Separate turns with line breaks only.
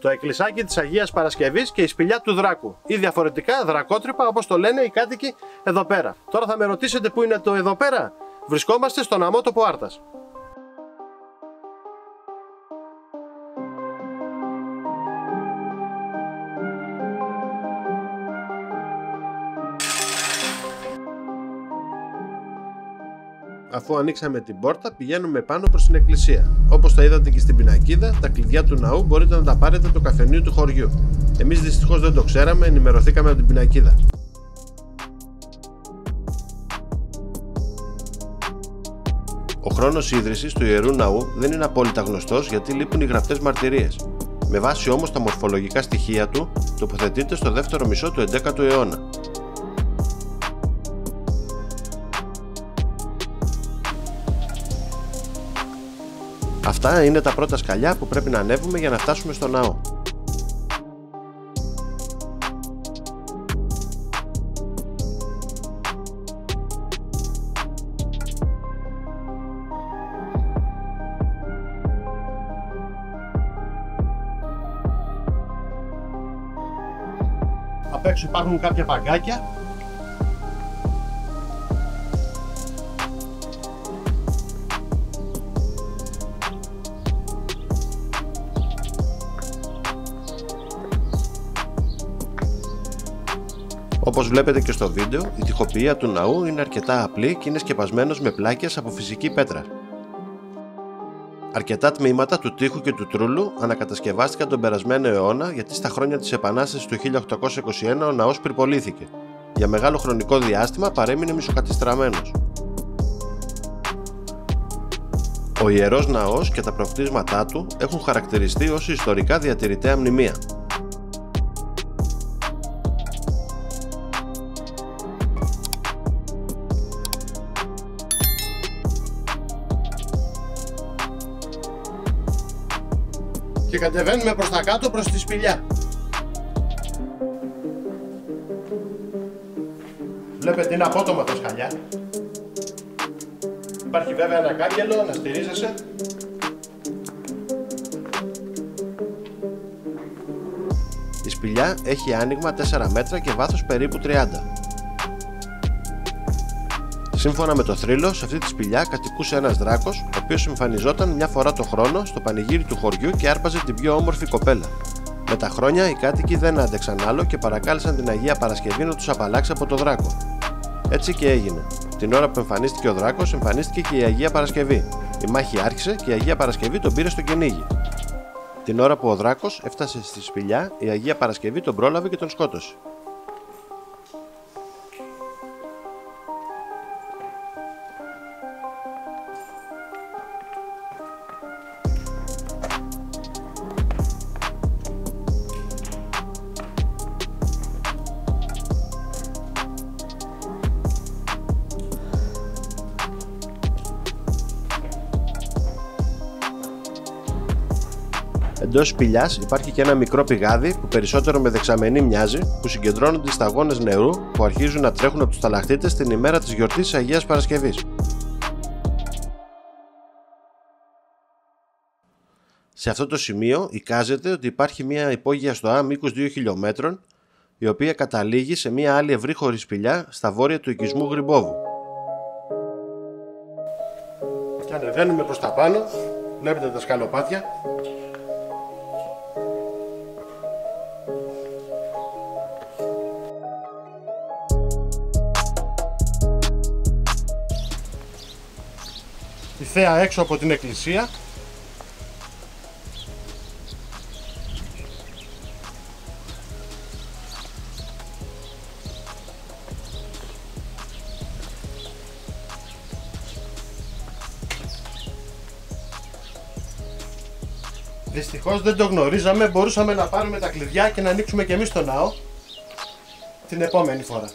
Το εκκλησάκι της Αγίας Παρασκευής και η σπηλιά του Δράκου, ή διαφορετικά δρακότρυπα όπως το λένε οι κάτοικοι εδώ πέρα. Τώρα θα με ρωτήσετε πού είναι το εδώ πέρα. Βρισκόμαστε στον αμότοπο Άρτας. Αφού ανοίξαμε την πόρτα, πηγαίνουμε πάνω προς την εκκλησία. Όπως τα είδατε και στην πινακίδα, τα κλειδιά του ναού μπορείτε να τα πάρετε από το καφενείο του χωριού. Εμείς δυστυχώς δεν το ξέραμε, ενημερωθήκαμε από την πινακίδα. Ο χρόνος ίδρυσης του Ιερού Ναού δεν είναι απόλυτα γνωστός γιατί λείπουν οι γραπτές μαρτυρίες. Με βάση όμως τα μορφολογικά στοιχεία του, τοποθετείται στο δεύτερο μισό του 11ου αιώνα. Αυτά είναι τα πρώτα σκαλιά που πρέπει να ανέβουμε για να φτάσουμε στο ναό. Απ' έξω υπάρχουν κάποια παγκάκια. Όπως βλέπετε και στο βίντεο, η τοιχοποιία του ναού είναι αρκετά απλή και είναι σκεπασμένος με πλάκες από φυσική πέτρα. Αρκετά τμήματα του τοίχου και του τρούλου ανακατασκευάστηκαν τον περασμένο αιώνα γιατί στα χρόνια της Επανάστασης του 1821 ο ναός πυρπολήθηκε. Για μεγάλο χρονικό διάστημα παρέμεινε μισοκατεστραμμένος. Ο Ιερός Ναός και τα προκτίσματά του έχουν χαρακτηριστεί ως ιστορικά διατηρητέα μνημεία. Και κατεβαίνουμε προς τα κάτω προς τη σπηλιά. Βλέπετε είναι απότομα τα σκαλιά. Υπάρχει βέβαια ένα κάγκελο να στηρίζεσαι. Η σπηλιά έχει άνοιγμα 4 μέτρα και βάθος περίπου 30. Σύμφωνα με το θρύλο, σε αυτή τη σπηλιά κατοικούσε ένας δράκος, ο οποίος εμφανιζόταν μια φορά το χρόνο στο πανηγύρι του χωριού και άρπαζε την πιο όμορφη κοπέλα. Με τα χρόνια οι κάτοικοι δεν άντεξαν άλλο και παρακάλεσαν την Αγία Παρασκευή να τους απαλλάξει από το δράκο. Έτσι και έγινε. Την ώρα που εμφανίστηκε ο δράκος, εμφανίστηκε και η Αγία Παρασκευή. Η μάχη άρχισε και η Αγία Παρασκευή τον πήρε στο κυνήγι. Την ώρα που ο δράκος έφτασε στη σπηλιά, η Αγία Παρασκευή τον πρόλαβε και τον σκότωσε. Εντός σπηλιάς υπάρχει και ένα μικρό πηγάδι που περισσότερο με δεξαμενή μοιάζει, που συγκεντρώνονται σταγόνες νερού που αρχίζουν να τρέχουν από τους σταλακτίτες την ημέρα της γιορτής της Αγίας Παρασκευής. Σε αυτό το σημείο εικάζεται ότι υπάρχει μια υπόγεια στοά μήκους 2 χιλιόμετρων, η οποία καταλήγει σε μια άλλη ευρύχωρη σπηλιά στα βόρεια του οικισμού Γρυμπόβου. Και ανεβαίνουμε προς τα πάνω, βλέπετε τα σκαλοπάτια. Η θέα έξω από την εκκλησία. Δυστυχώς δεν το γνωρίζαμε, μπορούσαμε να πάρουμε τα κλειδιά και να ανοίξουμε και εμείς το ναό την επόμενη φορά.